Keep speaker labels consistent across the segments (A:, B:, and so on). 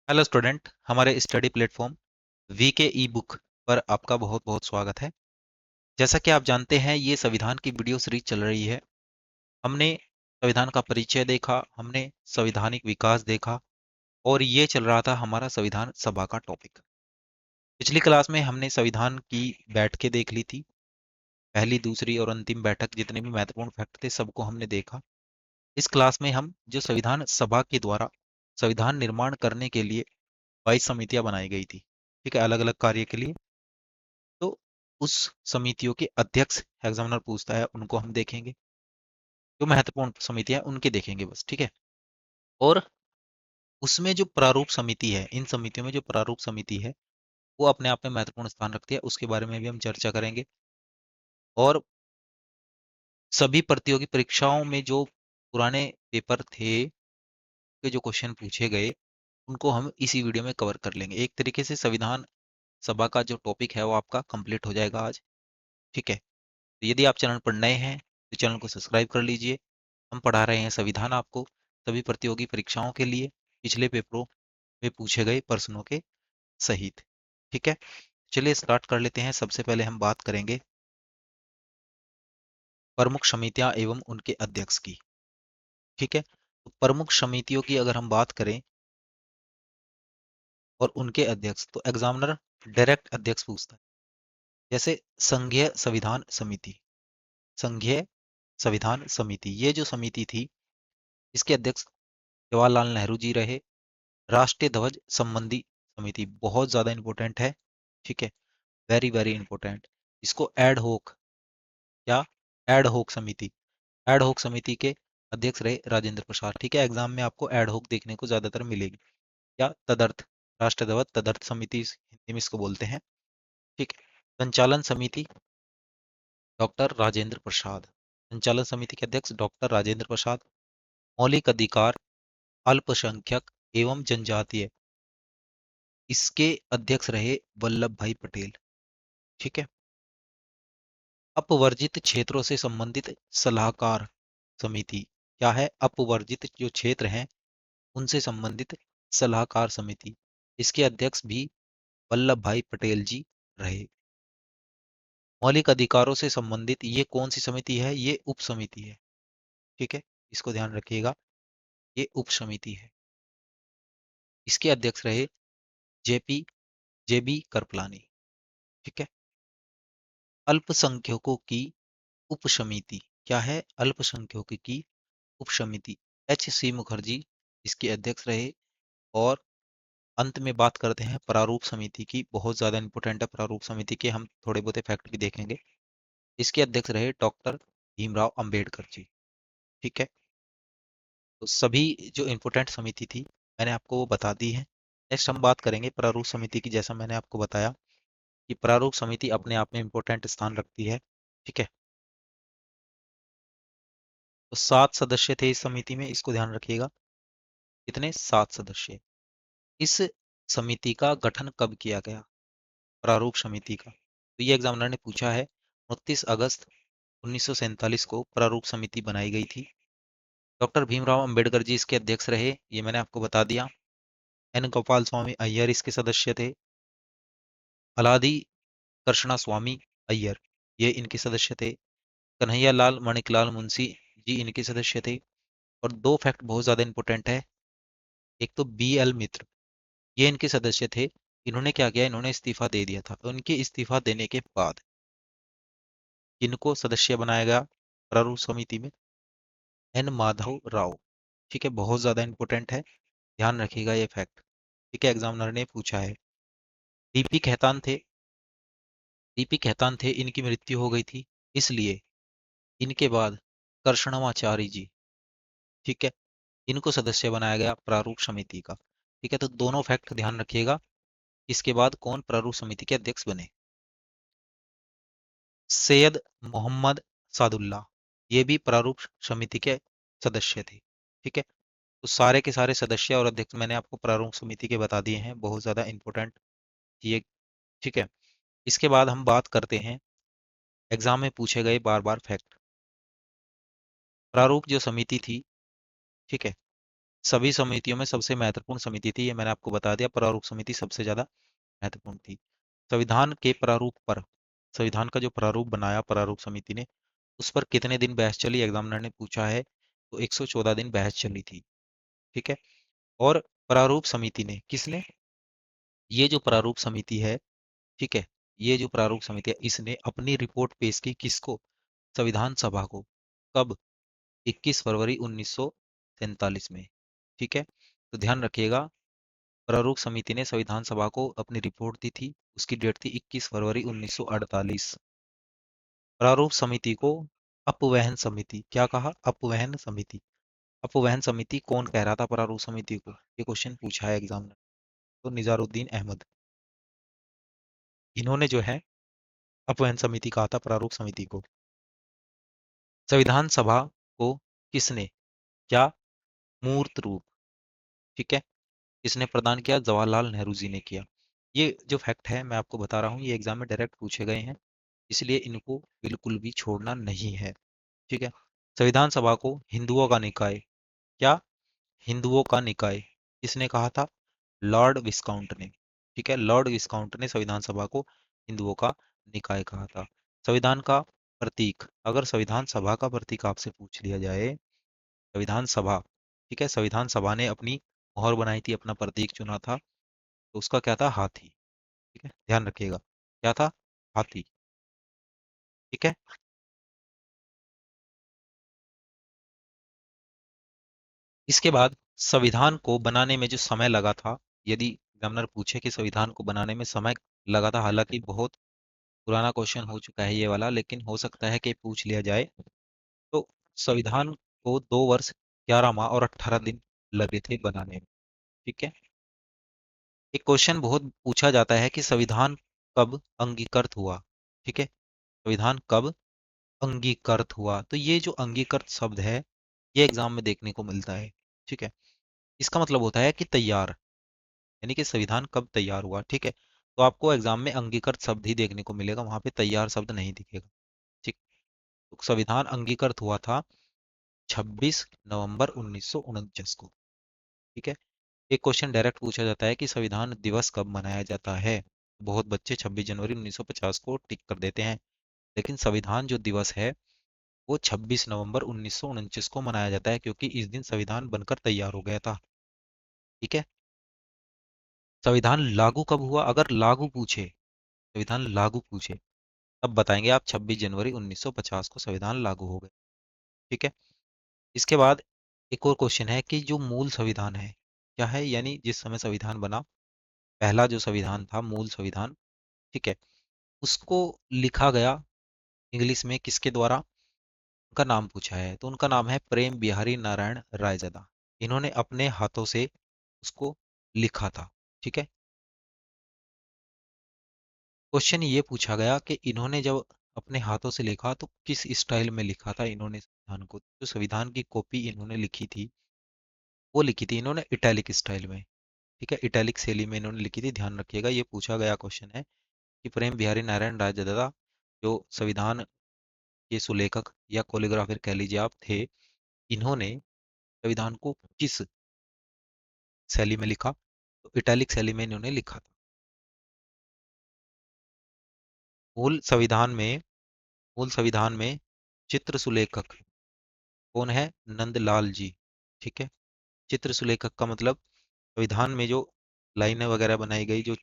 A: Hello student, हमारे study platform VK e book पर आपका बहुत बहुत स्वागत है। जैसा कि आप जानते हैं, ये संविधान की वीडियो सीरीज चल रही है। हमने संविधान का परिचय देखा, हमने संवैधानिक विकास देखा और ये चल रहा था हमारा संविधान सभा का टॉपिक। पिछली क्लास में हमने संविधान की बैठकें देख ली थी। पहली, दूसरी और अंतिम बैठक, जितने भी महत्वपूर्ण फैक्ट थे सबको हमने देखा। इस क्लास में हम जो संविधान सभा के द्वारा संविधान निर्माण करने के लिए 22 समितियां बनाई गई थी, ठीक है, अलग अलग कार्य के लिए। तो उस समितियों के अध्यक्ष एग्जामिनर पूछता है, उनको हम देखेंगे। जो महत्वपूर्ण समितियां उनके देखेंगे बस, ठीक है। और उसमें जो प्रारूप समिति है, इन समितियों में जो प्रारूप समिति है वो अपने आप में महत्वपूर्ण स्थान रखती है, उसके बारे में भी हम चर्चा करेंगे। और सभी प्रतियोगी परीक्षाओं में जो पुराने पेपर थे के जो क्वेश्चन पूछे गए उनको हम इसी वीडियो में कवर कर लेंगे। एक तरीके से संविधान सभा का जो टॉपिक है वो आपका कंप्लीट हो जाएगा आज, ठीक है। तो यदि आप चैनल पर नए हैं तो चैनल को सब्सक्राइब कर लीजिए। हम पढ़ा रहे हैं संविधान आपको सभी प्रतियोगी परीक्षाओं के लिए, पिछले पेपरों में पूछे गए प्रश्नों के सहित, ठीक है। चलिए स्टार्ट कर लेते हैं। सबसे पहले हम बात करेंगे प्रमुख समितियां एवं उनके अध्यक्ष की, ठीक है। तो प्रमुख समितियों की अगर हम बात करें और उनके अध्यक्ष, तो एग्जामिनर डायरेक्ट अध्यक्ष पूछता है। जैसे संघीय संविधान समिति, संघीय संविधान समिति, ये जो समिति थी इसके अध्यक्ष जवाहरलाल नेहरू जी रहे। राष्ट्रीय ध्वज संबंधी समिति बहुत ज्यादा इंपॉर्टेंट है, ठीक है, वेरी वेरी इंपॉर्टेंट। इसको एड होक या एड होक समिति, एड होक समिति के अध्यक्ष रहे राजेंद्र प्रसाद, ठीक है। एग्जाम में आपको एड होक देखने को ज्यादातर मिलेगी। या तदर्थ, राष्ट्रीय ध्वज तदर्थ समिति हिंदी में इसको बोलते हैं, ठीक है। संचालन समिति डॉक्टर राजेंद्र प्रसाद, संचालन समिति के अध्यक्ष डॉक्टर राजेंद्र प्रसाद। मौलिक अधिकार, अल्पसंख्यक एवं जनजातीय, इसके अध्यक्ष रहे वल्लभ भाई पटेल, ठीक है। अपवर्जित क्षेत्रों से संबंधित सलाहकार समिति, क्या है? अपवर्जित जो क्षेत्र हैं उनसे संबंधित सलाहकार समिति, इसके अध्यक्ष भी वल्लभ भाई पटेल जी रहे। मौलिक अधिकारों से संबंधित ये कौन सी समिति है? ये उप समिति है, ठीक है, इसको ध्यान रखिएगा, ये उप समिति है। इसके अध्यक्ष रहे जेपी जेबी करपलानी, ठीक है। अल्पसंख्यकों की उप समिति, क्या है? अल्पसंख्यकों की उप समिति, एच सी मुखर्जी इसके अध्यक्ष रहे। और अंत में बात करते हैं प्रारूप समिति की, बहुत ज्यादा इंपॉर्टेंट है प्रारूप समिति के, हम थोड़े बहुत फैक्ट भी देखेंगे। इसके अध्यक्ष रहे डॉक्टर भीमराव अंबेडकर जी, ठीक है। तो सभी जो इम्पोर्टेंट समिति थी मैंने आपको वो बता दी है। नेक्स्ट हम बात करेंगे प्रारूप समिति की। जैसा मैंने आपको बताया कि प्रारूप समिति अपने आप में इम्पोर्टेंट स्थान रखती है, ठीक है। तो 7 सदस्य थे इस समिति में, इसको ध्यान रखिएगा। कितने? 7 सदस्य। इस समिति का गठन कब किया गया? प्रारूप समिति का, तो ये एग्जामिनर ने पूछा है। 29 अगस्त 1947 को प्रारूप समिति बनाई गई थी। डॉक्टर भीमराव अंबेडकर जी इसके अध्यक्ष रहे, ये मैंने आपको बता दिया। एन गोपाल स्वामी अय्यर इसके सदस्य थे। अलादी कृष्णा स्वामी अय्यर, ये इनके सदस्य थे। कन्हैया लाल मणिकलाल मुंशी जी इनके सदस्य थे। और दो फैक्ट बहुत ज्यादा इंपॉर्टेंट है। एक तो बी एल मित्र, ये इनके सदस्य थे। इन्होंने क्या किया? इन्होंने इस्तीफा दे दिया था। तो इनके इस्तीफा देने के बाद इनको सदस्य बनाया गया प्रारूप समिति में, एन माधव राव, ठीक है, बहुत ज्यादा इंपॉर्टेंट है, ध्यान रखिएगा ये फैक्ट, ठीक है, एग्जामिनर ने पूछा है। डीपी खेतान थे, डीपी खेतान थे, इनकी मृत्यु हो गई थी, इसलिए इनके बाद कृष्णमाचारी जी, ठीक है, इनको सदस्य बनाया गया प्रारूप समिति का, ठीक है। तो दोनों फैक्ट ध्यान रखिएगा। इसके बाद कौन प्रारूप समिति के अध्यक्ष बने? सैयद मोहम्मद सादुल्ला, ये भी प्रारूप समिति के सदस्य थे, ठीक है। तो सारे के सारे सदस्य और अध्यक्ष मैंने आपको प्रारूप समिति के बता दिए हैं, बहुत ज्यादा इंपॉर्टेंट ये, ठीक है। इसके बाद हम बात करते हैं एग्जाम में पूछे गए बार बार फैक्ट। प्रारूप जो समिति थी, ठीक है, सभी समितियों में सबसे महत्वपूर्ण समिति थी, ये मैंने आपको बता दिया। प्रारूप समिति सबसे ज्यादा महत्वपूर्ण थी। संविधान के प्रारूप पर, संविधान का जो प्रारूप बनाया प्रारूप समिति ने, उस पर कितने दिन बहस चली, एग्जामिनर ने पूछा है। तो 114 दिन बहस चली थी। ठीक है। और प्रारूप समिति ने, किसने, ये जो प्रारूप समिति है, ठीक है, ये जो प्रारूप समिति है, इसने अपनी रिपोर्ट पेश की किसको, संविधान सभा को। कब, 21 फरवरी 1947 में। ठीक है। तो ध्यान रखिएगा, प्रारूप समिति ने संविधान सभा को अपनी रिपोर्ट दी थी, उसकी डेट थी 21 फरवरी 1948। प्रारूप समिति को अपवहन समिति क्या कहा, अपवहन समिति। अपवहन समिति कौन कह रहा था प्रारूप समिति को, ये क्वेश्चन पूछा है एग्जाम ने। तो निजारुद्दीन अहमद, इन्होंने जो है अपवहन समिति कहा था प्रारूप समिति को। संविधान सभा को किसने, क्या मूर्त रूप, ठीक है, किसने प्रदान किया, जवाहरलाल नेहरू जी ने किया। ये जो फैक्ट है मैं आपको बता रहा हूँ, ये एग्जाम में डायरेक्ट पूछे गए हैं, इसलिए इनको बिल्कुल भी छोड़ना नहीं है। ठीक है। संविधान सभा को हिंदुओं का निकाय, क्या, हिंदुओं का निकाय किसने कहा था, लॉर्ड विस्काउंट ने। ठीक है, लॉर्ड विस्काउंट ने संविधान सभा को हिंदुओं का निकाय कहा था। संविधान का प्रतीक, अगर संविधान सभा का प्रतीक आपसे पूछ लिया जाए, संविधान सभा, ठीक है, संविधान सभा ने अपनी मोहर बनाई थी, अपना प्रतीक चुना था, तो उसका क्या था, हाथी। ठीक है, ध्यान रखिएगा, क्या था, हाथी। ठीक है। इसके बाद संविधान को बनाने में जो समय लगा था, यदि एग्जामिनर पूछे कि संविधान को बनाने में समय लगा था, हालांकि बहुत पुराना क्वेश्चन हो चुका है ये वाला, लेकिन हो सकता है कि पूछ लिया जाए। तो संविधान को 2 वर्ष 11 माह और 18 दिन लगे थे बनाने में। ठीक है। एक क्वेश्चन बहुत पूछा जाता है कि संविधान कब अंगीकृत हुआ। ठीक है, संविधान कब अंगीकृत हुआ, तो ये जो अंगीकृत शब्द है, ये एग्जाम में देखने को मिलता है। ठीक है, इसका मतलब होता है कि तैयार, यानी कि संविधान कब तैयार हुआ। ठीक है, तो आपको एग्जाम में अंगीकृत शब्द ही देखने को मिलेगा, वहां पे तैयार शब्द नहीं दिखेगा। ठीक, तो संविधान अंगीकृत हुआ था 26 नवंबर 1949 को। ठीक है। एक क्वेश्चन डायरेक्ट पूछा जाता है कि संविधान दिवस कब मनाया जाता है। बहुत बच्चे 26 जनवरी 1950 को टिक कर देते हैं, लेकिन संविधान जो दिवस है वो 26 नवंबर 1949 को मनाया जाता है, क्योंकि इस दिन संविधान बनकर तैयार हो गया था। ठीक है। संविधान लागू कब हुआ, अगर लागू पूछे, संविधान लागू पूछे, तब बताएंगे आप 26 जनवरी 1950 को संविधान लागू हो गया। ठीक है। इसके बाद एक और क्वेश्चन है कि जो मूल संविधान है क्या है, यानी जिस समय संविधान बना, पहला जो संविधान था मूल संविधान, ठीक है, उसको लिखा गया इंग्लिश में किसके द्वारा, उनका नाम पूछा है। तो उनका नाम है प्रेम बिहारी नारायण रायजादा। इन्होंने अपने हाथों से उसको लिखा था। ठीक है। क्वेश्चन ये पूछा गया कि इन्होंने जब अपने हाथों से लिखा तो किस स्टाइल में लिखा था इन्होंने संविधान को। जो संविधान की कॉपी इन्होंने लिखी थी, वो लिखी थी इन्होंने इटैलिक स्टाइल में। ठीक है, इटैलिक शैली में इन्होंने लिखी थी। ध्यान रखिएगा, ये पूछा गया क्वेश्चन है कि प्रेम बिहारी नारायण रायजादा जो संविधान के सुलेखक या कोलिग्राफर कह लीजिए आप थे, इन्होंने संविधान को किस शैली में लिखा, तो इटैलिक शैली में इन्होंने लिखा था। मूल संविधान में, मूल संविधान में चित्र सुलेखक कौन है, नंदलाल जी। ठीक है, चित्र सुलेखक का मतलब संविधान में जो लाइनें वगैरह बनाई गई, जो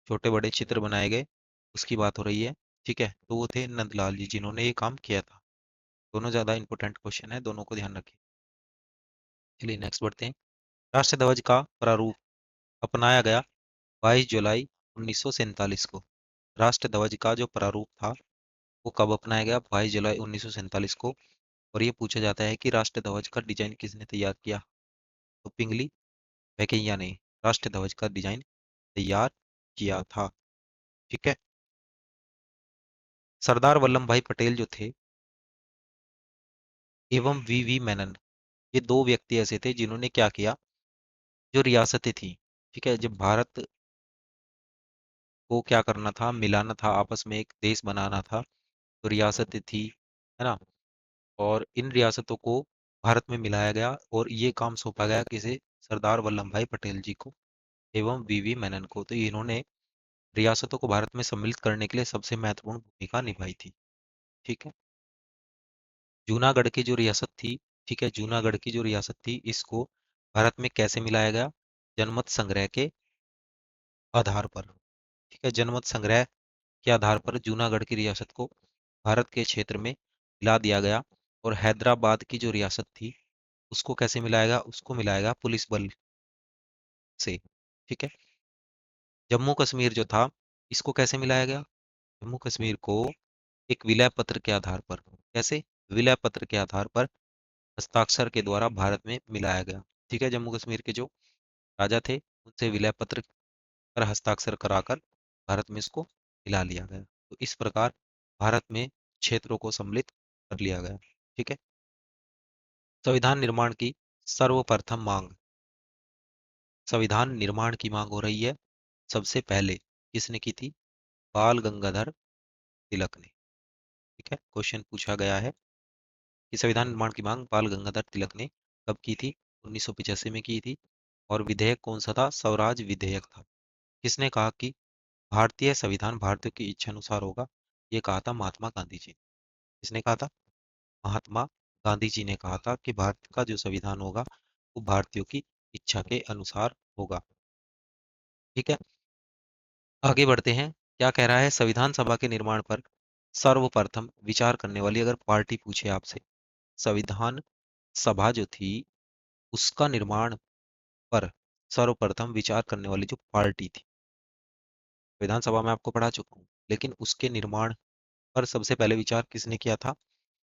A: छोटे बड़े चित्र बनाए गए, उसकी बात हो रही है। ठीक है, तो वो थे नंदलाल जी जिन्होंने ये काम किया था। दोनों ज्यादा इंपॉर्टेंट क्वेश्चन है, दोनों को ध्यान रखिए। चलिए नेक्स्ट बढ़ते हैं। राष्ट्र ध्वज का प्रारूप अपनाया गया 22 जुलाई 1947 को। राष्ट्र ध्वज का जो प्रारूप था वो कब अपनाया गया, 22 जुलाई 1947 को। और ये पूछा जाता है कि राष्ट्र ध्वज का डिजाइन किसने तैयार किया, तो पिंगली वेंकैया ने राष्ट्र ध्वज का डिजाइन तैयार किया था। ठीक है। सरदार वल्लभ भाई पटेल जो थे एवं वी मेनन, ये दो व्यक्ति ऐसे थे जिन्होंने क्या किया, जो रियासतें थी, ठीक है, जब भारत को क्या करना था, मिलाना था, आपस में एक देश बनाना था, तो रियासतें थी, है ना, और इन रियासतों को भारत में मिलाया गया और ये काम सौंपा गया किसे? सरदार वल्लभ भाई पटेल जी को एवं वीवी मेनन को। तो इन्होंने रियासतों को भारत में सम्मिलित करने के लिए सबसे महत्वपूर्ण भूमिका निभाई थी। ठीक है। जूनागढ़ की जो रियासत थी, ठीक है, जूनागढ़ की जो रियासत थी, इसको भारत में कैसे मिलाया गया? जनमत संग्रह के आधार पर। ठीक है, जनमत संग्रह के आधार पर जूनागढ़ की रियासत को भारत के क्षेत्र में मिला दिया गया। और हैदराबाद की जो रियासत थी उसको कैसे मिलाया गया? उसको मिलाया गया पुलिस बल से। ठीक है। जम्मू कश्मीर जो था, इसको कैसे मिलाया गया? जम्मू कश्मीर को एक विलय पत्र के आधार पर। कैसे? विलय पत्र के आधार पर हस्ताक्षर के द्वारा भारत में मिलाया गया। ठीक है, जम्मू कश्मीर के जो राजा थे उनसे विलय पत्र पर हस्ताक्षर कराकर भारत में इसको मिला लिया गया। तो इस प्रकार भारत में क्षेत्रों को सम्मिलित कर लिया गया। ठीक है। संविधान निर्माण की सर्वप्रथम मांग, संविधान निर्माण की मांग हो रही है सबसे पहले किसने की थी? बाल गंगाधर तिलक ने। ठीक है, क्वेश्चन पूछा गया है कि संविधान निर्माण की मांग बाल गंगाधर तिलक ने कब की थी? 1985 में की थी। और विधेयक कौन सा था? स्वराज विधेयक था। किसने कहा कि भारतीय संविधान भारतीयों की इच्छा अनुसार होगा? ये कहा था महात्मा गांधी जी। किसने कहा था? महात्मा गांधी जी ने कहा था कि भारत का जो संविधान होगा वो भारतीयों की इच्छा के अनुसार होगा। ठीक है, आगे बढ़ते हैं। क्या कह रहा है? संविधान सभा के निर्माण पर सर्वप्रथम विचार करने वाली अगर पार्टी पूछे आपसे, संविधान सभा जो थी उसका निर्माण पर सर्वप्रथम विचार करने वाली जो पार्टी थी, विधानसभा में आपको पढ़ा चुका हूँ, लेकिन उसके निर्माण पर सबसे पहले विचार किसने किया था?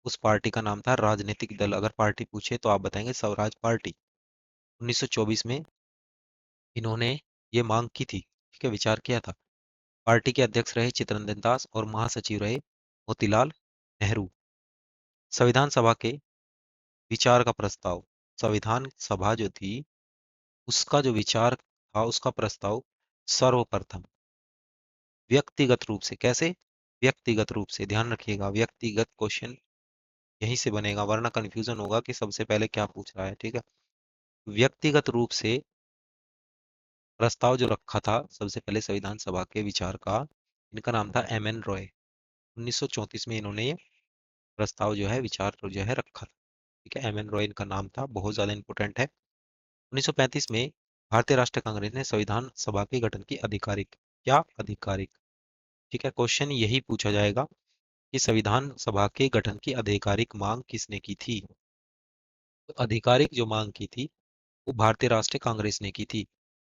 A: उस पार्टी का नाम था राजनीतिक दल। अगर पार्टी पूछे तो आप बताएंगे स्वराज पार्टी। 1924 में इन्होंने ये मांग की थी। ठीक है, विचार किया था। पार्टी के अध्यक्ष रहे चित्तरंजन दास और महासचिव रहे मोतीलाल नेहरू। संविधान सभा के विचार का प्रस्ताव, संविधान सभा जो थी उसका जो विचार था उसका प्रस्ताव सर्वप्रथम व्यक्तिगत रूप से, कैसे? व्यक्तिगत रूप से, ध्यान रखिएगा, व्यक्तिगत क्वेश्चन यहीं से बनेगा वरना कंफ्यूजन होगा कि सबसे पहले क्या पूछ रहा है। ठीक है, व्यक्तिगत रूप से प्रस्ताव जो रखा था सबसे पहले संविधान सभा के विचार का, इनका नाम था एम एन रॉय। 1934 में इन्होंने ये प्रस्ताव जो है, विचार जो है रखा था। ठीक है, एम एन रॉय इनका नाम था, बहुत ज्यादा इंपॉर्टेंट है। 1935 में भारतीय राष्ट्रीय कांग्रेस ने संविधान सभा के गठन की आधिकारिक, क्या आधिकारिक, ठीक है, क्वेश्चन यही पूछा जाएगा कि संविधान सभा के गठन की आधिकारिक मांग किसने की थी? तो आधिकारिक जो मांग की थी वो भारतीय राष्ट्रीय कांग्रेस ने की थी।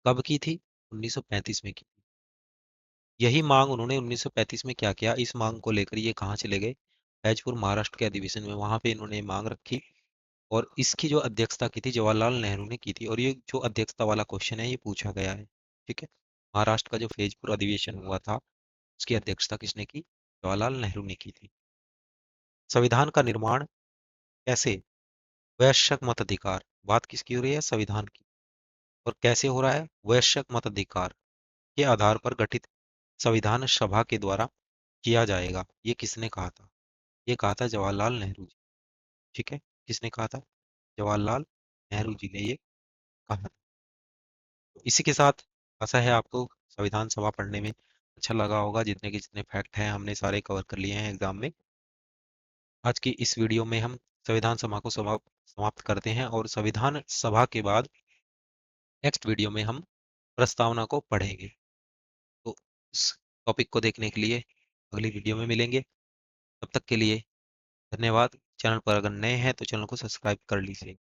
A: कब की थी? 1935 में की। यही मांग उन्होंने 1935 में क्या किया, इस मांग को लेकर ये कहाँ चले गए? फैजपुर महाराष्ट्र के अधिवेशन में, वहां पे इन्होंने मांग रखी। और इसकी जो अध्यक्षता की थी जवाहरलाल नेहरू ने की थी। और ये जो अध्यक्षता वाला क्वेश्चन है ये पूछा गया है। ठीक है, महाराष्ट्र का जो फैजपुर अधिवेशन हुआ था उसकी अध्यक्षता किसने की? जवाहरलाल नेहरू ने की थी। संविधान का निर्माण कैसे? वैश्यक मताधिकार, बात किसकी हो रही है? संविधान की। और कैसे हो रहा है? वैश्यक मताधिकार के आधार पर गठित संविधान सभा के द्वारा किया जाएगा। ये किसने कहा था? ये कहा था जवाहरलाल नेहरू जी। ठीक है, किसने कहा था? जवाहरलाल नेहरू जी ने ये कहा। इसी के साथ आशा है आपको संविधान सभा पढ़ने में अच्छा लगा होगा। जितने के जितने फैक्ट हैं हमने सारे कवर कर लिए हैं एग्जाम में। आज की इस वीडियो में हम संविधान सभा को समाप्त करते हैं और संविधान सभा के बाद नेक्स्ट वीडियो में हम प्रस्तावना को पढ़ेंगे। तो इस टॉपिक को देखने के लिए अगली वीडियो में मिलेंगे। तब तक के लिए धन्यवाद। चैनल पर अगर नए हैं तो चैनल को सब्सक्राइब कर लीजिए।